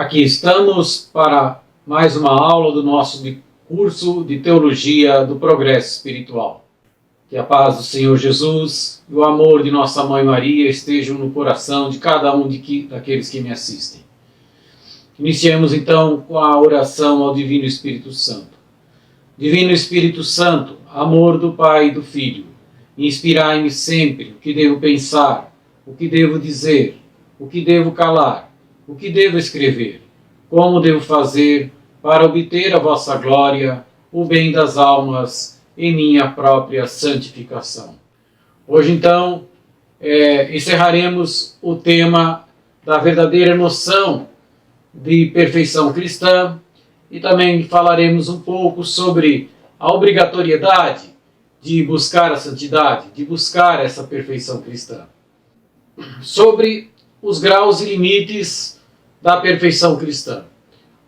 Aqui estamos para mais uma aula do nosso curso de Teologia do Progresso Espiritual. Que a paz do Senhor Jesus e o amor de nossa Mãe Maria estejam no coração de cada um daqueles que me assistem. Iniciemos então com a oração ao Divino Espírito Santo. Divino Espírito Santo, amor do Pai e do Filho, inspirai-me sempre o que devo pensar, o que devo dizer, o que devo calar, o que devo escrever, como devo fazer para obter a vossa glória, o bem das almas e minha própria santificação. Hoje então encerraremos o tema da verdadeira noção de perfeição cristã e também falaremos um pouco sobre a obrigatoriedade de buscar a santidade, de buscar essa perfeição cristã. Sobre os graus e limites da perfeição cristã.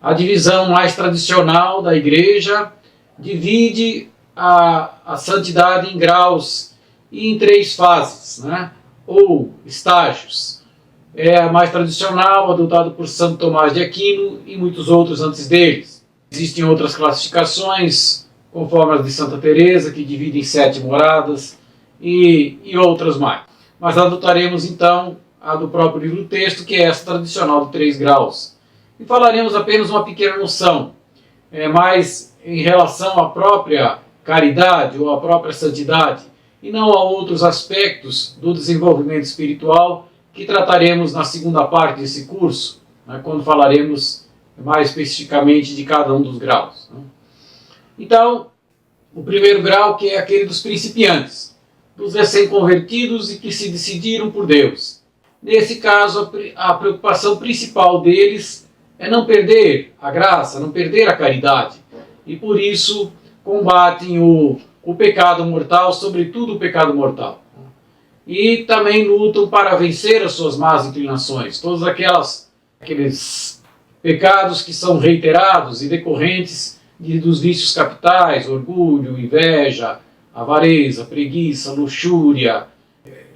A divisão mais tradicional da Igreja divide a santidade em graus e em 3 fases, ou estágios. É a mais tradicional, adotada por Santo Tomás de Aquino e muitos outros antes deles. Existem outras classificações, conforme as de Santa Teresa, que dividem em 7 moradas e outras mais. Mas adotaremos então a do próprio livro do texto, que é essa tradicional de 3 graus. E falaremos apenas uma pequena noção, mais em relação à própria caridade ou à própria santidade, e não a outros aspectos do desenvolvimento espiritual que trataremos na segunda parte desse curso, quando falaremos mais especificamente de cada um dos graus. Então, o primeiro grau, que é aquele dos principiantes, dos recém-convertidos e que se decidiram por Deus. Nesse caso, a preocupação principal deles é não perder a graça, não perder a caridade. E por isso combatem o pecado mortal, sobretudo o pecado mortal. E também lutam para vencer as suas más inclinações, todos aqueles pecados que são reiterados e decorrentes dos vícios capitais, orgulho, inveja, avareza, preguiça, luxúria,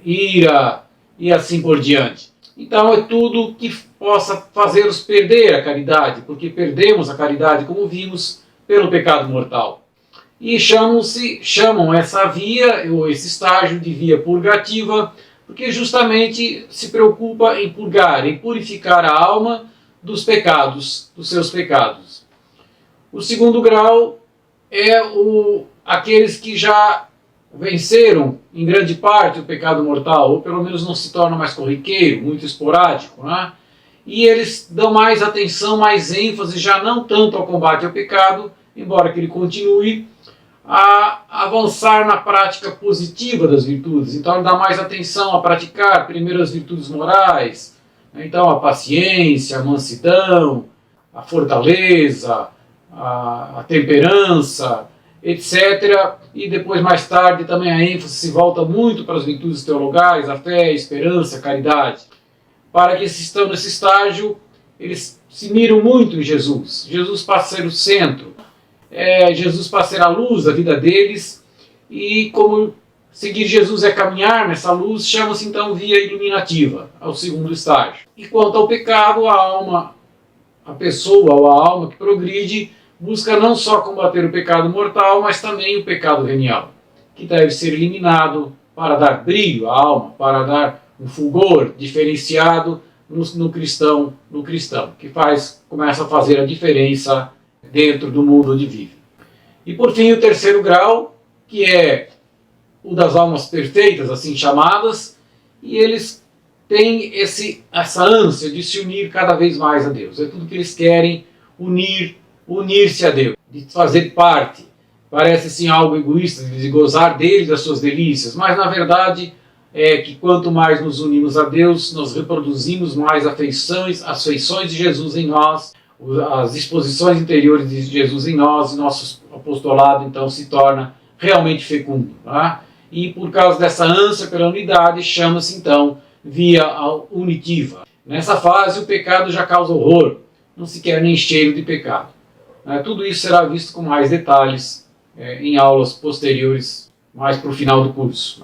ira e assim por diante. Então é tudo que possa fazê-los perder a caridade, porque perdemos a caridade, como vimos, pelo pecado mortal. E chamam essa via, ou esse estágio de via purgativa, porque justamente se preocupa em purgar, em purificar a alma dos pecados, dos seus pecados. O segundo grau é aqueles que já venceram em grande parte o pecado mortal, ou pelo menos não se torna mais corriqueiro, muito esporádico, E eles dão mais atenção, mais ênfase, já não tanto ao combate ao pecado, embora que ele continue, a avançar na prática positiva das virtudes. Então ele dá mais atenção a praticar primeiro as virtudes morais, então a paciência, a mansidão, a fortaleza, a temperança, etc. E depois, mais tarde, também a ênfase se volta muito para as virtudes teologais, a fé, a esperança, a caridade. Para que estão nesse estágio, eles se miram muito em Jesus. Jesus passa a ser o centro. Jesus passa a ser a luz da vida deles. E como seguir Jesus é caminhar nessa luz, chama-se então via iluminativa, ao segundo estágio. E quanto ao pecado, a pessoa ou a alma que progride busca não só combater o pecado mortal, mas também o pecado venial, que deve ser eliminado para dar brilho à alma, para dar um fulgor diferenciado no cristão, que começa a fazer a diferença dentro do mundo onde vive. E por fim, o terceiro grau, que é o das almas perfeitas, assim chamadas, e eles têm essa ânsia de se unir cada vez mais a Deus. É tudo que eles querem, unir-se a Deus, de fazer parte. Parece assim algo egoísta, de gozar dele, das suas delícias, mas na verdade é que quanto mais nos unimos a Deus, nós reproduzimos mais as feições de Jesus em nós, as disposições interiores de Jesus em nós, e nosso apostolado então se torna realmente fecundo. E por causa dessa ânsia pela unidade, chama-se então via unitiva. Nessa fase o pecado já causa horror, não se quer nem cheiro de pecado. Tudo isso será visto com mais detalhes em aulas posteriores, mais para o final do curso.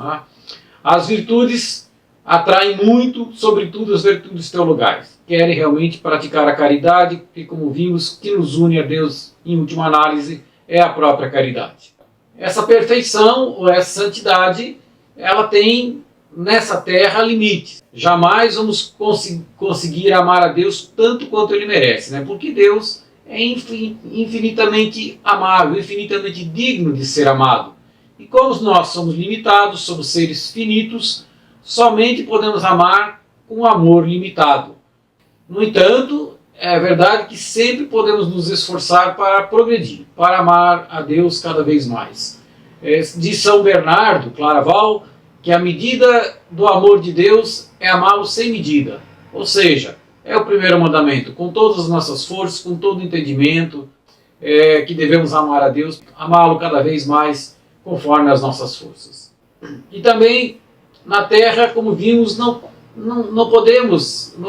As virtudes atraem muito, sobretudo as virtudes teologais. querem realmente praticar a caridade, que, como vimos, que nos une a Deus, em última análise, é a própria caridade. Essa perfeição, ou essa santidade, ela tem nessa terra limites. Jamais vamos conseguir amar a Deus tanto quanto Ele merece, né? Porque Deus é infinitamente amável, infinitamente digno de ser amado. E como nós somos limitados, somos seres finitos, somente podemos amar com amor limitado. No entanto, é verdade que sempre podemos nos esforçar para progredir, para amar a Deus cada vez mais. Diz São Bernardo Claraval que a medida do amor de Deus é amá-lo sem medida. Ou seja, é o primeiro mandamento, com todas as nossas forças, com todo o entendimento, que devemos amar a Deus, amá-lo cada vez mais conforme as nossas forças. E também na terra, como vimos, não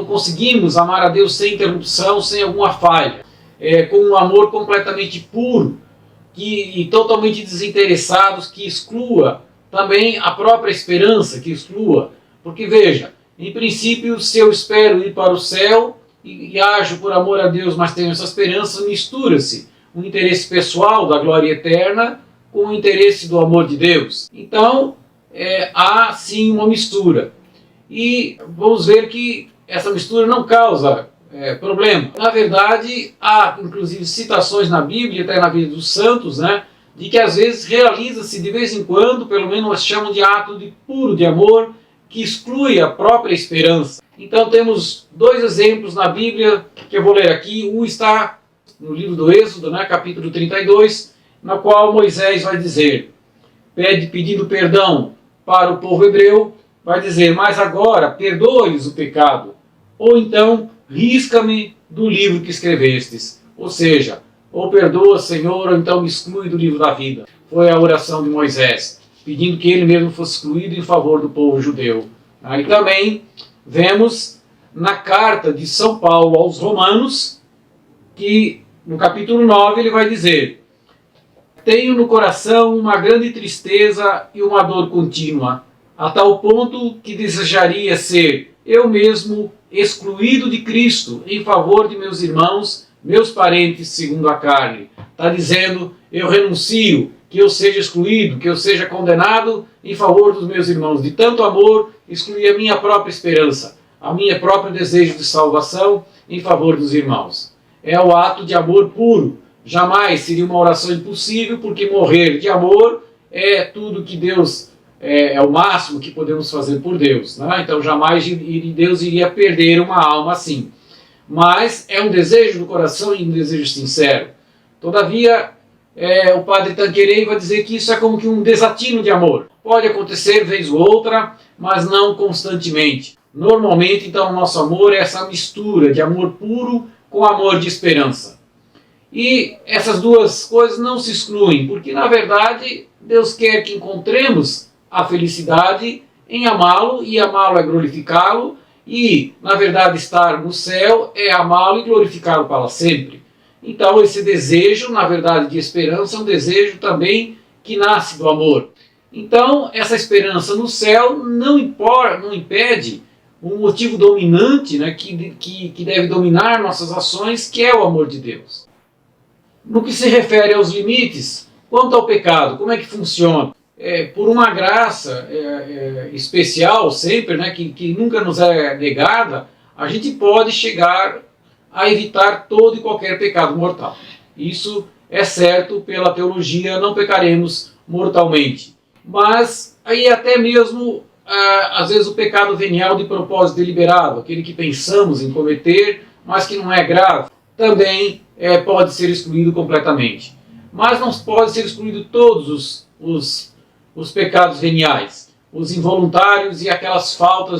conseguimos amar a Deus sem interrupção, sem alguma falha, com um amor completamente puro e totalmente desinteressados, que exclua também a própria esperança, que exclua. Porque veja, em princípio, se eu espero ir para o céu e ajo por amor a Deus, mas tenho essa esperança, mistura-se o interesse pessoal da glória eterna com o interesse do amor de Deus. Então, há sim uma mistura. E vamos ver que essa mistura não causa problema. Na verdade, há inclusive citações na Bíblia, até na vida dos santos, né, de que às vezes realiza-se de vez em quando, pelo menos nós chamamos de ato puro de amor, que exclui a própria esperança. Então temos dois exemplos na Bíblia que eu vou ler aqui. Um está no livro do Êxodo, né, capítulo 32, na qual Moisés vai dizer, pedindo perdão para o povo hebreu, vai dizer, mas agora perdoa-lhes o pecado, ou então risca-me do livro que escrevestes. Ou seja, ou perdoa, Senhor, ou então me exclui do livro da vida. Foi a oração de Moisés, pedindo que ele mesmo fosse excluído em favor do povo judeu. Aí também vemos na carta de São Paulo aos Romanos, que no capítulo 9 ele vai dizer, tenho no coração uma grande tristeza e uma dor contínua, a tal ponto que desejaria ser eu mesmo excluído de Cristo em favor de meus irmãos, meus parentes segundo a carne. Está dizendo, eu renuncio, que eu seja excluído, que eu seja condenado em favor dos meus irmãos. De tanto amor, excluir a minha própria esperança, a minha próprio desejo de salvação em favor dos irmãos. É o ato de amor puro. Jamais seria uma oração impossível, porque morrer de amor é tudo que Deus, é o máximo que podemos fazer por Deus, né? Então jamais Deus iria perder uma alma assim. Mas é um desejo do coração e um desejo sincero. Todavia, o padre Tanqueray vai dizer que isso é como que um desatino de amor. Pode acontecer vez ou outra, mas não constantemente. Normalmente, então, o nosso amor é essa mistura de amor puro com amor de esperança. E essas duas coisas não se excluem, porque, na verdade, Deus quer que encontremos a felicidade em amá-lo, e amá-lo é glorificá-lo, e, na verdade, estar no céu é amá-lo e glorificá-lo para sempre. Então, esse desejo, na verdade, de esperança, é um desejo também que nasce do amor. Então, essa esperança no céu não impede um motivo dominante, né, que deve dominar nossas ações, que é o amor de Deus. No que se refere aos limites, quanto ao pecado, como é que funciona? Por uma graça especial sempre, né, que nunca nos é negada, a gente pode chegar a evitar todo e qualquer pecado mortal. Isso é certo, pela teologia não pecaremos mortalmente. Mas aí até mesmo, às vezes, o pecado venial de propósito deliberado, aquele que pensamos em cometer, mas que não é grave, também pode ser excluído completamente. Mas não pode ser excluído todos os pecados veniais, os involuntários e aquelas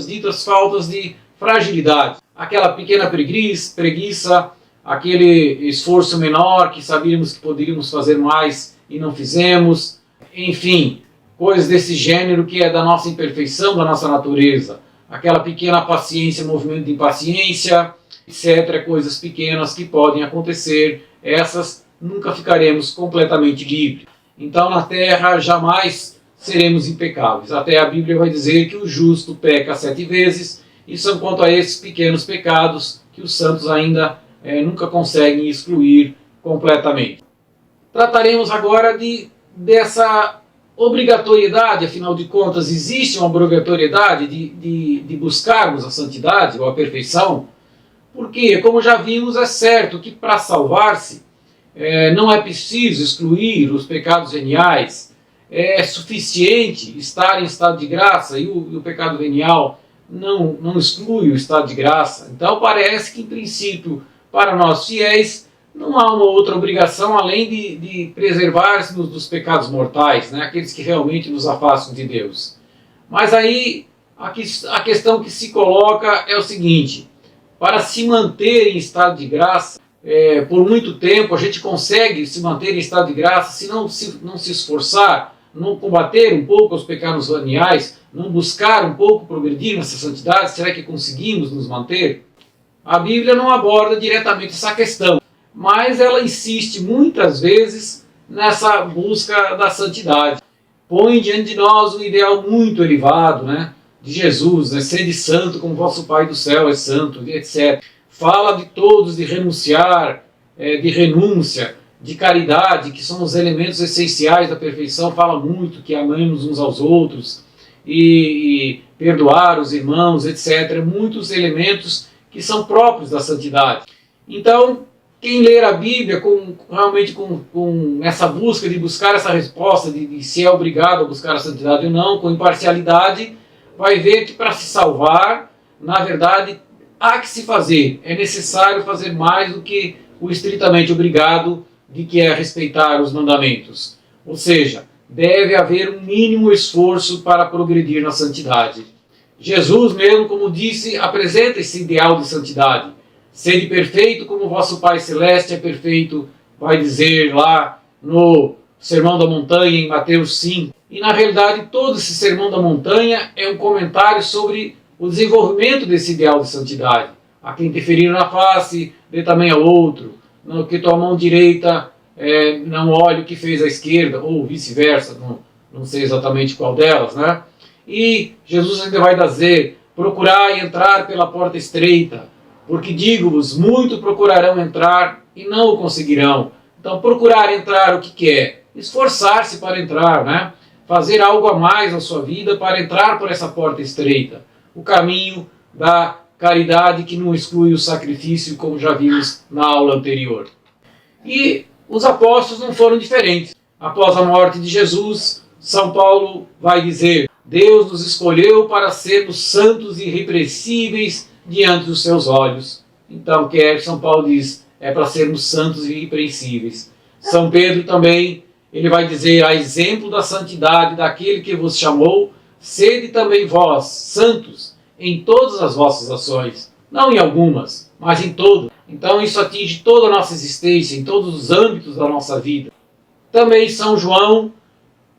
ditas faltas de fragilidade. Aquela pequena preguiça, aquele esforço menor que sabíamos que poderíamos fazer mais e não fizemos, enfim, coisas desse gênero que é da nossa imperfeição, da nossa natureza. Aquela pequena paciência, movimento de impaciência, etc., coisas pequenas que podem acontecer, essas nunca ficaremos completamente livres. Então na terra jamais seremos impecáveis. Até a Bíblia vai dizer que o justo peca 7 vezes, e são quanto a esses pequenos pecados que os santos ainda nunca conseguem excluir completamente. Trataremos agora dessa obrigatoriedade, afinal de contas, existe uma obrigatoriedade de buscarmos a santidade ou a perfeição, porque, como já vimos, é certo que para salvar-se não é preciso excluir os pecados veniais, é suficiente estar em estado de graça, e o pecado venial não exclui o estado de graça. Então parece que, em princípio, para nós fiéis, não há uma outra obrigação além de preservar-nos dos pecados mortais, né? Aqueles que realmente nos afastam de Deus. Mas aí a questão que se coloca é o seguinte: para se manter em estado de graça, por muito tempo, a gente consegue se manter em estado de graça se não se esforçar, não combater um pouco os pecados veniais, não buscar um pouco progredir nessa santidade. Será que conseguimos nos manter? A Bíblia não aborda diretamente essa questão, mas ela insiste muitas vezes nessa busca da santidade. Põe diante de nós um ideal muito elevado, né, de Jesus, né, sede santo como vosso Pai do céu é santo, etc. Fala de todos, de renunciar, de renúncia, de caridade, que são os elementos essenciais da perfeição. Fala muito que amemos uns aos outros e perdoar os irmãos, etc. Muitos elementos que são próprios da santidade. Então, quem ler a Bíblia realmente com essa busca de buscar essa resposta, de se é obrigado a buscar a santidade ou não, com imparcialidade, vai ver que para se salvar, na verdade, há que se fazer. É necessário fazer mais do que o estritamente obrigado, de que é respeitar os mandamentos. Ou seja, deve haver um mínimo esforço para progredir na santidade. Jesus mesmo, como disse, apresenta esse ideal de santidade. Sede perfeito como vosso Pai Celeste é perfeito, vai dizer lá no Sermão da Montanha, em Mateus 5. E na realidade todo esse Sermão da Montanha é um comentário sobre o desenvolvimento desse ideal de santidade. A quem te ferir na face, dê também ao outro. No que tua mão direita não olhe o que fez a esquerda, ou vice-versa, não sei exatamente qual delas, né? E Jesus ainda vai dizer: procurai entrar pela porta estreita, porque digo-vos, muito procurarão entrar e não o conseguirão. Então, procurar entrar, o que é? Esforçar-se para entrar, né? Fazer algo a mais na sua vida para entrar por essa porta estreita. O caminho da caridade que não exclui o sacrifício, como já vimos na aula anterior. E os apóstolos não foram diferentes. Após a morte de Jesus, São Paulo vai dizer: Deus nos escolheu para sermos santos e irrepreensíveis diante dos seus olhos. Então, São Paulo diz, é para sermos santos e irrepreensíveis. São Pedro também, ele vai dizer: a exemplo da santidade daquele que vos chamou, sede também vós santos em todas as vossas ações, não em algumas, mas em todas. Então isso atinge toda a nossa existência, em todos os âmbitos da nossa vida. Também São João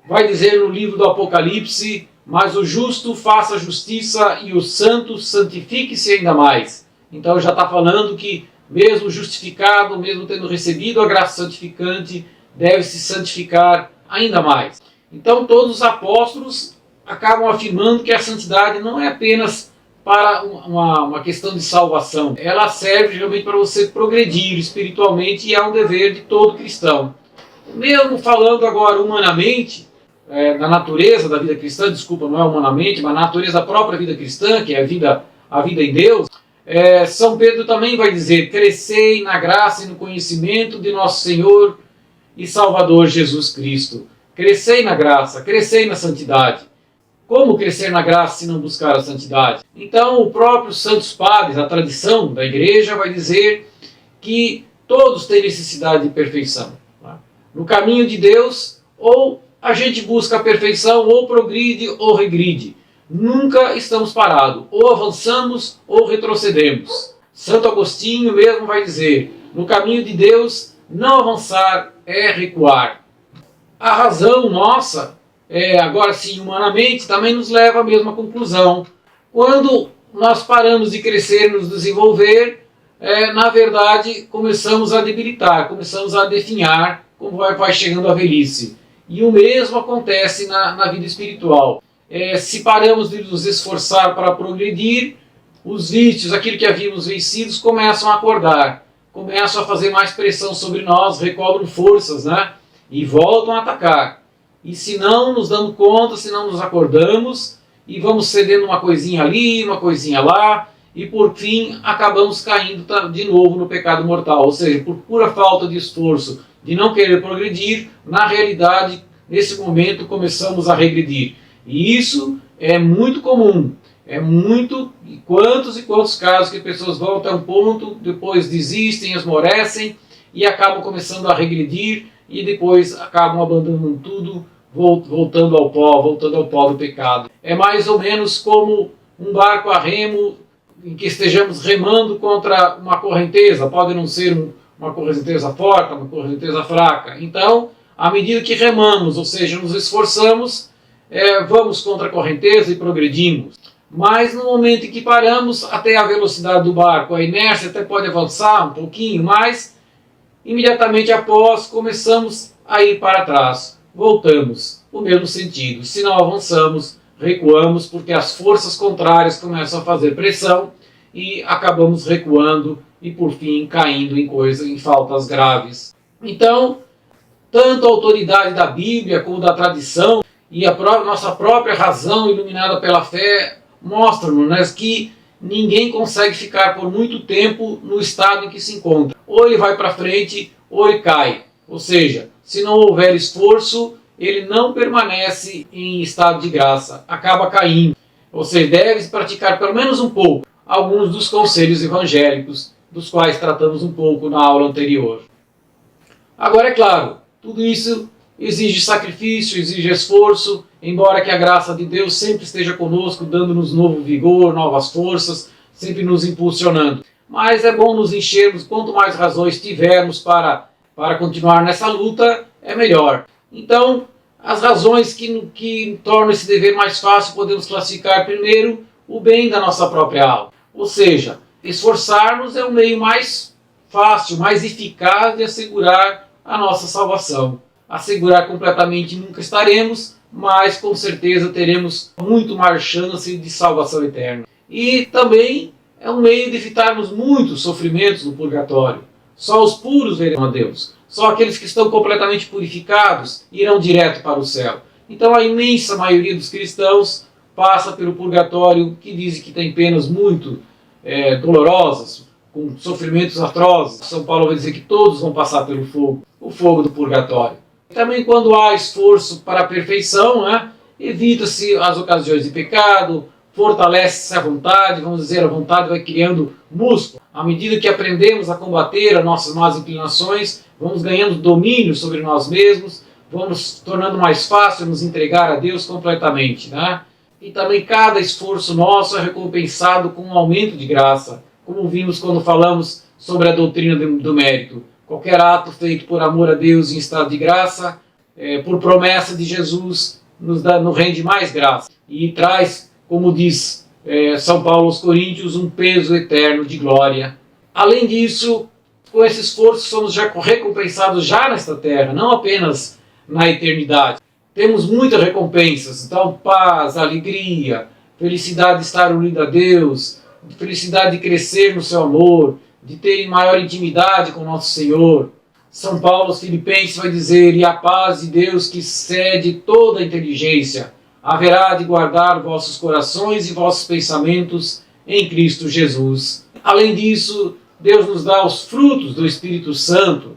vai dizer no livro do Apocalipse: mas o justo faça justiça e o santo santifique-se ainda mais. Então já está falando que mesmo justificado, mesmo tendo recebido a graça santificante, deve se santificar ainda mais. Então todos os apóstolos acabam afirmando que a santidade não é apenas para uma questão de salvação. Ela serve realmente para você progredir espiritualmente, e é um dever de todo cristão. Mesmo falando agora humanamente, na natureza da vida cristã, desculpa, não é humanamente, mas na natureza da própria vida cristã, que é a vida em Deus, São Pedro também vai dizer: crescei na graça e no conhecimento de nosso Senhor e Salvador Jesus Cristo. Crescei na graça, crescei na santidade. Como crescer na graça se não buscar a santidade? Então o próprio Santos Padres, a tradição da igreja, vai dizer que todos têm necessidade de perfeição. No caminho de Deus, ou a gente busca a perfeição, ou progride ou regride. Nunca estamos parados, ou avançamos ou retrocedemos. Santo Agostinho mesmo vai dizer: no caminho de Deus, não avançar é recuar. A razão nossa, agora sim humanamente, também nos leva à mesma conclusão. Quando nós paramos de crescer, nos desenvolver, na verdade começamos a debilitar, começamos a definhar, como vai chegando a velhice. E o mesmo acontece na vida espiritual. Se paramos de nos esforçar para progredir, os vícios, aquilo que havíamos vencido, começam a acordar, começam a fazer mais pressão sobre nós, recobram forças, né? E voltam a atacar. E se não nos damos conta, se não nos acordamos, e vamos cedendo uma coisinha ali, uma coisinha lá, e por fim acabamos caindo de novo no pecado mortal. Ou seja, por pura falta de esforço, de não querer progredir, na realidade, nesse momento começamos a regredir. E isso é muito comum. É muito, e quantos casos que pessoas vão até um ponto, depois desistem, esmorecem e acabam começando a regredir e depois acabam abandonando tudo, voltando ao pó do pecado. É mais ou menos como um barco a remo em que estejamos remando contra uma correnteza. Pode não ser uma correnteza forte, uma correnteza fraca. Então, à medida que remamos, ou seja, nos esforçamos, vamos contra a correnteza e progredimos. Mas no momento em que paramos, até a velocidade do barco, a inércia até pode avançar um pouquinho, mas imediatamente após começamos a ir para trás. Voltamos no mesmo sentido. Se não avançamos, recuamos, porque as forças contrárias começam a fazer pressão e acabamos recuando e por fim caindo em faltas graves. Então, tanto a autoridade da Bíblia como da tradição e a nossa própria razão iluminada pela fé mostram-nos, né, que ninguém consegue ficar por muito tempo no estado em que se encontra. Ou ele vai para frente ou ele cai. Ou seja, se não houver esforço, ele não permanece em estado de graça, acaba caindo. Ou seja, deve praticar pelo menos um pouco alguns dos conselhos evangélicos, dos quais tratamos um pouco na aula anterior. Agora, é claro, tudo isso exige sacrifício, exige esforço, embora que a graça de Deus sempre esteja conosco, dando-nos novo vigor, novas forças, sempre nos impulsionando. Mas é bom nos enchermos, quanto mais razões tivermos para continuar nessa luta, é melhor. Então, as razões que tornam esse dever mais fácil, podemos classificar primeiro o bem da nossa própria alma. Ou seja, esforçar-nos é o meio mais fácil, mais eficaz de assegurar a nossa salvação. Assegurar completamente nunca estaremos, mas com certeza teremos muito mais chance de salvação eterna. E também é um meio de evitarmos muitos sofrimentos no purgatório. Só os puros verão a Deus. Só aqueles que estão completamente purificados irão direto para o céu. Então a imensa maioria dos cristãos passa pelo purgatório, que dizem que tem penas muito dolorosas, com sofrimentos atrozes. São Paulo vai dizer que todos vão passar pelo fogo, o fogo do purgatório. Também quando há esforço para a perfeição, né, evita-se as ocasiões de pecado, fortalece-se a vontade, vamos dizer, a vontade vai criando músculo. À medida que aprendemos a combater as nossas más inclinações, vamos ganhando domínio sobre nós mesmos, vamos tornando mais fácil nos entregar a Deus completamente, né? E também cada esforço nosso é recompensado com um aumento de graça, como vimos quando falamos sobre a doutrina do mérito. Qualquer ato feito por amor a Deus em estado de graça, por promessa de Jesus, nos rende mais graça. E traz, como diz São Paulo aos Coríntios, um peso eterno de glória. Além disso, com esse esforço somos já recompensados já nesta terra, não apenas na eternidade. Temos muitas recompensas, então paz, alegria, felicidade de estar unido a Deus, felicidade de crescer no seu amor, de ter maior intimidade com nosso Senhor. São Paulo aos Filipenses vai dizer: e a paz de Deus, que excede toda a inteligência, haverá de guardar vossos corações e vossos pensamentos em Cristo Jesus. Além disso, Deus nos dá os frutos do Espírito Santo,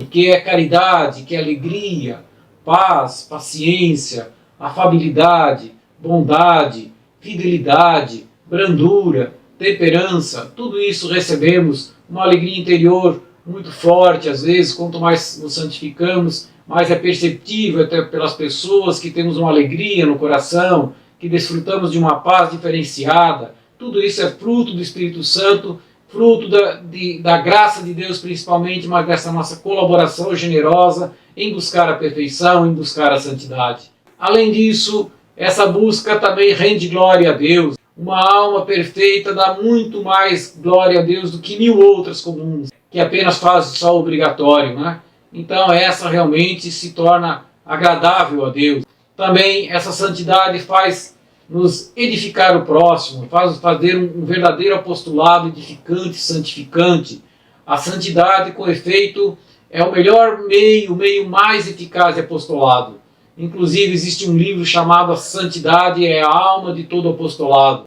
que é caridade, que é alegria, paz, paciência, afabilidade, bondade, fidelidade, brandura, temperança. Tudo isso recebemos, uma alegria interior muito forte. Às vezes, quanto mais nos santificamos, mais é perceptível até pelas pessoas que temos uma alegria no coração, que desfrutamos de uma paz diferenciada. Tudo isso é fruto do Espírito Santo, fruto da graça de Deus principalmente, mas dessa nossa colaboração generosa em buscar a perfeição, em buscar a santidade. Além disso, essa busca também rende glória a Deus. Uma alma perfeita dá muito mais glória a Deus do que 1000 outras comuns, que apenas fazem só obrigatório, né? Então essa realmente se torna agradável a Deus. Também essa santidade faz nos edificar o próximo, fazer um verdadeiro apostolado edificante, santificante. A santidade, com efeito, é o melhor meio, o meio mais eficaz de apostolado. Inclusive, existe um livro chamado A Santidade é a Alma de todo Apostolado.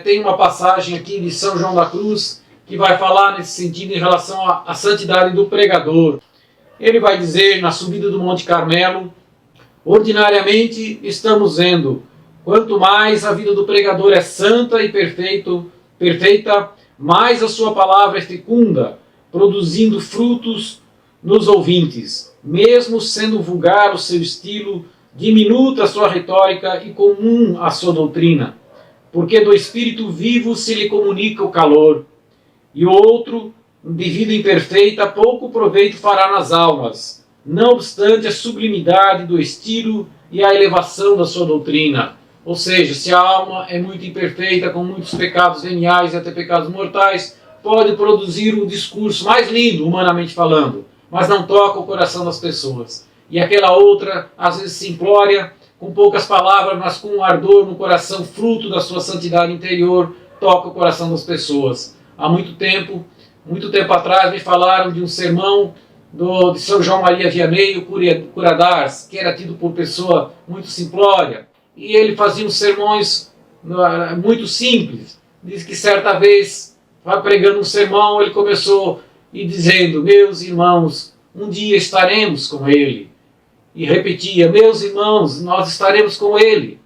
Tem uma passagem aqui de São João da Cruz que vai falar nesse sentido em relação à santidade do pregador. Ele vai dizer, na subida do Monte Carmelo, ordinariamente estamos vendo, quanto mais a vida do pregador é santa e perfeita, mais a sua palavra é fecunda, produzindo frutos nos ouvintes, mesmo sendo vulgar o seu estilo, diminuta a sua retórica e comum a sua doutrina, porque do Espírito vivo se lhe comunica o calor, e o outro, de vida imperfeita, pouco proveito fará nas almas, não obstante a sublimidade do estilo e a elevação da sua doutrina. Ou seja, se a alma é muito imperfeita, com muitos pecados veniais e até pecados mortais, pode produzir um discurso mais lindo, humanamente falando, mas não toca o coração das pessoas. E aquela outra, às vezes simplória, com poucas palavras, mas com um ardor no coração, fruto da sua santidade interior, toca o coração das pessoas. Há muito tempo atrás, me falaram de um sermão de São João Maria Vianney, o Cura d'Ars, que era tido por pessoa muito simplória. E ele fazia uns sermões muito simples. Diz que certa vez, pregando um sermão, ele começou dizendo: meus irmãos, um dia estaremos com ele. E repetia: meus irmãos, nós estaremos com ele.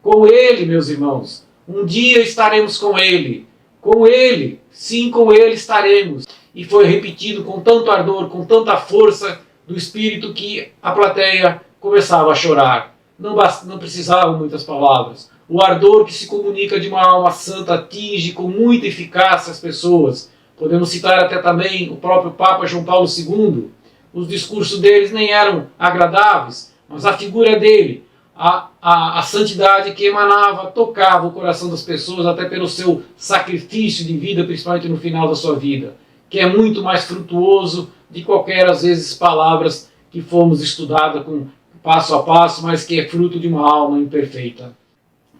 Com ele, meus irmãos. Um dia estaremos com ele. Com ele, sim, com ele estaremos. E foi repetido com tanto ardor, com tanta força do Espírito, que a plateia começava a chorar. Não precisavam muitas palavras. O ardor que se comunica de uma alma santa atinge com muita eficácia as pessoas. Podemos citar até também o próprio Papa João Paulo II. Os discursos deles nem eram agradáveis, mas a figura dele, a santidade que emanava, tocava o coração das pessoas, até pelo seu sacrifício de vida, principalmente no final da sua vida, que é muito mais frutuoso de qualquer, às vezes, palavras que fomos estudadas com passo a passo, mas que é fruto de uma alma imperfeita.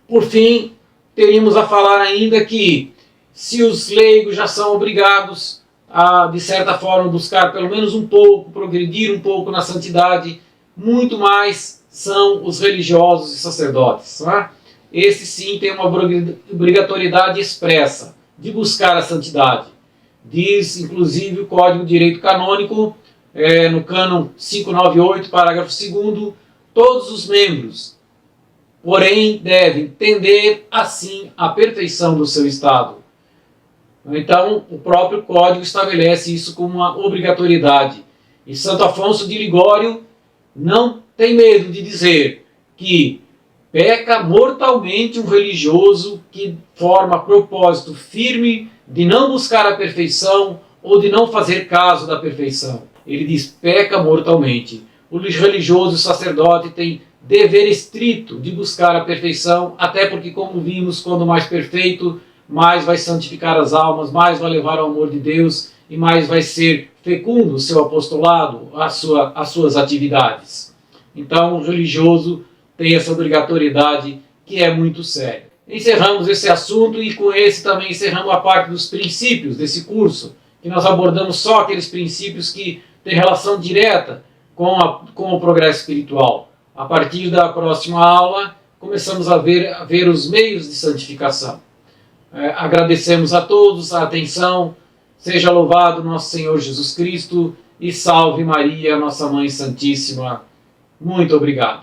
Por fim, teríamos a falar ainda que, se os leigos já são obrigados a, de certa forma, buscar pelo menos um pouco, progredir um pouco na santidade, muito mais são os religiosos e sacerdotes. Não é? Esses sim têm uma obrigatoriedade expressa de buscar a santidade. Diz, inclusive, o Código de Direito Canônico, no cânon 598, parágrafo 2º, todos os membros, porém, devem tender, assim, à perfeição do seu estado. Então, o próprio Código estabelece isso como uma obrigatoriedade. E Santo Afonso de Ligório não tem medo de dizer que peca mortalmente um religioso que forma propósito firme de não buscar a perfeição ou de não fazer caso da perfeição. Ele diz: peca mortalmente. O religioso e o sacerdote têm dever estrito de buscar a perfeição, até porque, como vimos, quando mais perfeito, mais vai santificar as almas, mais vai levar ao amor de Deus e mais vai ser fecundo o seu apostolado, as suas atividades. Então, o religioso tem essa obrigatoriedade que é muito séria. Encerramos esse assunto e com esse também encerramos a parte dos princípios desse curso, que nós abordamos só aqueles princípios que têm relação direta com o progresso espiritual. A partir da próxima aula, começamos a ver os meios de santificação. Agradecemos a todos a atenção. Seja louvado nosso Senhor Jesus Cristo e salve Maria, nossa Mãe Santíssima. Muito obrigado.